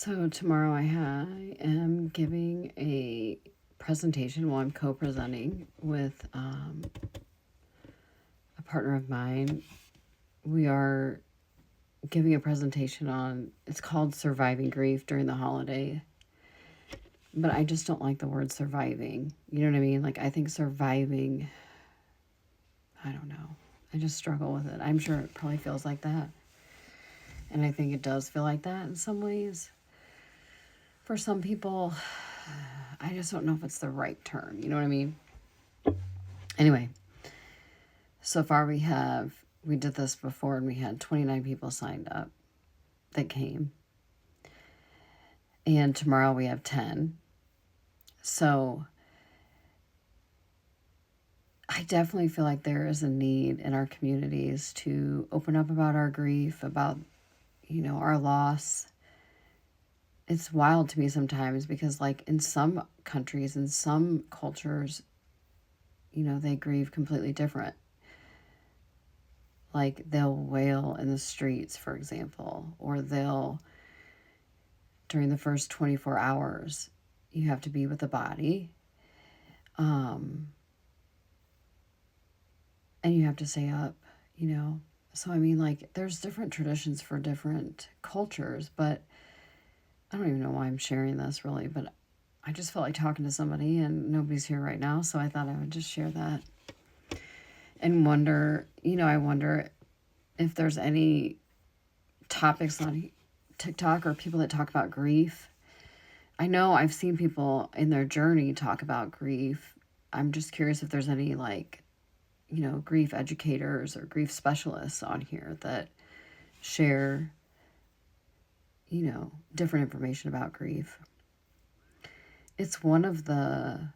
So tomorrow am giving a presentation. Well, I'm co-presenting with a partner of mine. We are giving a presentation on, it's called Surviving Grief During the Holiday. But I just don't like the word surviving. You know what I mean? Like, I think surviving, I don't know. I just struggle with it. I'm sure it probably feels like that. And I think it does feel like that in some ways. For some people, I just don't know if it's the right term. You know what I mean? Anyway, so far we did this before and we had 29 people signed up that came. And tomorrow we have 10. So I definitely feel like there is a need in our communities to open up about our grief, about, our loss. It's wild to me sometimes because, like, in some countries, in some cultures, they grieve completely different. Like, they'll wail in the streets, for example, or during the first 24 hours, you have to be with the body. And you have to stay up, So, I mean, like, there's different traditions for different cultures, but I don't even know why I'm sharing this really, but I just felt like talking to somebody and nobody's here right now, so I thought I would just share that. And I wonder if there's any topics on TikTok or people that talk about grief. I know I've seen people in their journey talk about grief. I'm just curious if there's any, like, grief educators or grief specialists on here that share, different information about grief. It's one of the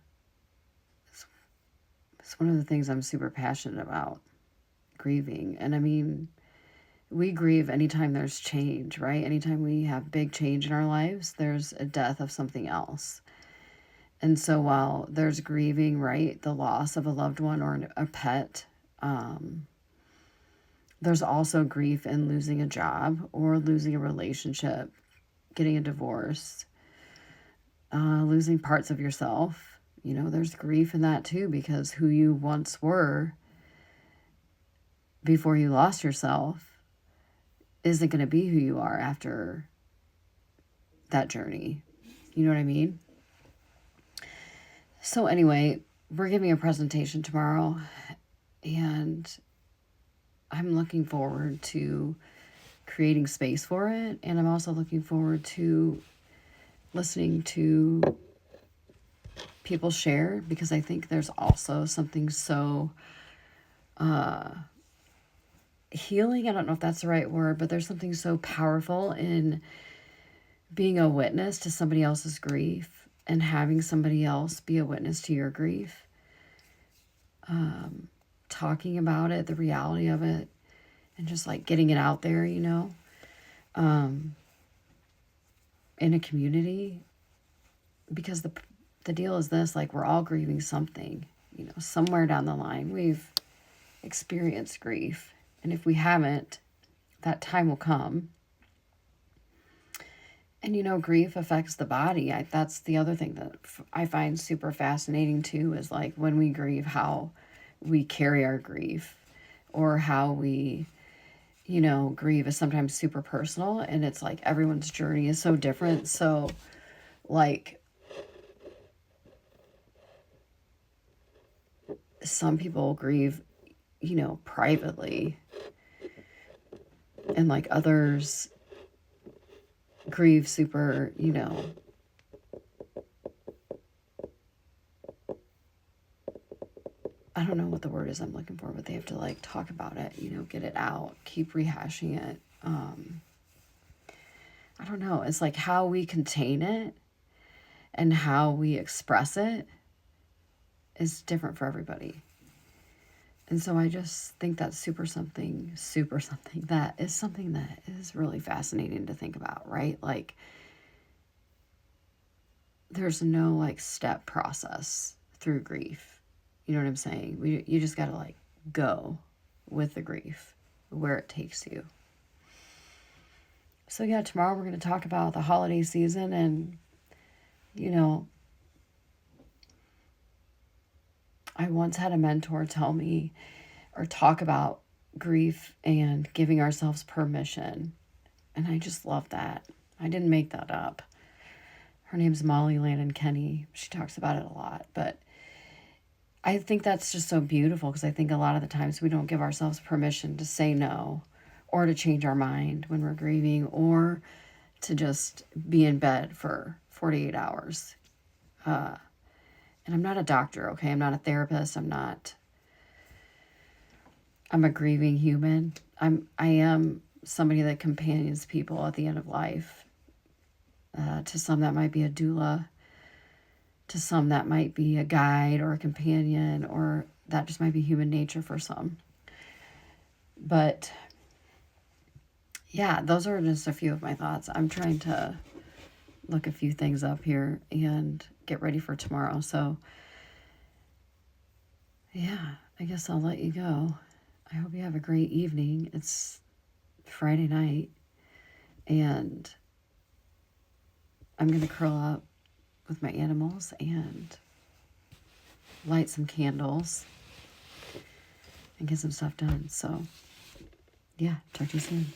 things I'm super passionate about, grieving. And I mean, we grieve anytime there's change, right? Anytime we have big change in our lives, there's a death of something else. And so while there's grieving, right, the loss of a loved one or a pet, there's also grief in losing a job or losing a relationship, getting a divorce, losing parts of yourself. There's grief in that too, because who you once were before you lost yourself isn't going to be who you are after that journey. You know what I mean? So anyway, we're giving a presentation tomorrow, and I'm looking forward to creating space for it. And I'm also looking forward to listening to people share, because I think there's also something so healing. I don't know if that's the right word, but there's something so powerful in being a witness to somebody else's grief and having somebody else be a witness to your grief. Talking about it, the reality of it, and just like getting it out there, in a community. Because the deal is this, like, we're all grieving something, somewhere down the line we've experienced grief. And if we haven't, that time will come. And grief affects the body. That's the other thing that I find super fascinating too, is like when we grieve, how we carry our grief, or how we, grieve is sometimes super personal, and it's like everyone's journey is so different. So, like, some people grieve, privately, and like others grieve super, I don't know what the word is I'm looking for, but they have to like talk about it, get it out, keep rehashing it. I don't know. It's like how we contain it and how we express it is different for everybody. And so I just think that's super something that is really fascinating to think about, right? Like, there's no like step process through grief. You know what I'm saying? You just got to like go with the grief where it takes you. So yeah, tomorrow we're going to talk about the holiday season and, you know, I once had a mentor tell me or talk about grief and giving ourselves permission. And I just love that. I didn't make that up. Her name's Molly Landon Kenny. She talks about it a lot. But I think that's just so beautiful because I think a lot of the times we don't give ourselves permission to say no or to change our mind when we're grieving or to just be in bed for 48 hours. And I'm not a doctor, okay? I'm not a therapist. I'm a grieving human. I am somebody that companions people at the end of life. To some that might be a doula. To some that might be a guide or a companion, or that just might be human nature for some. But yeah, those are just a few of my thoughts. I'm trying to look a few things up here and get ready for tomorrow. So yeah, I guess I'll let you go. I hope you have a great evening. It's Friday night and I'm going to curl up with my animals and light some candles and get some stuff done. So yeah, talk to you soon.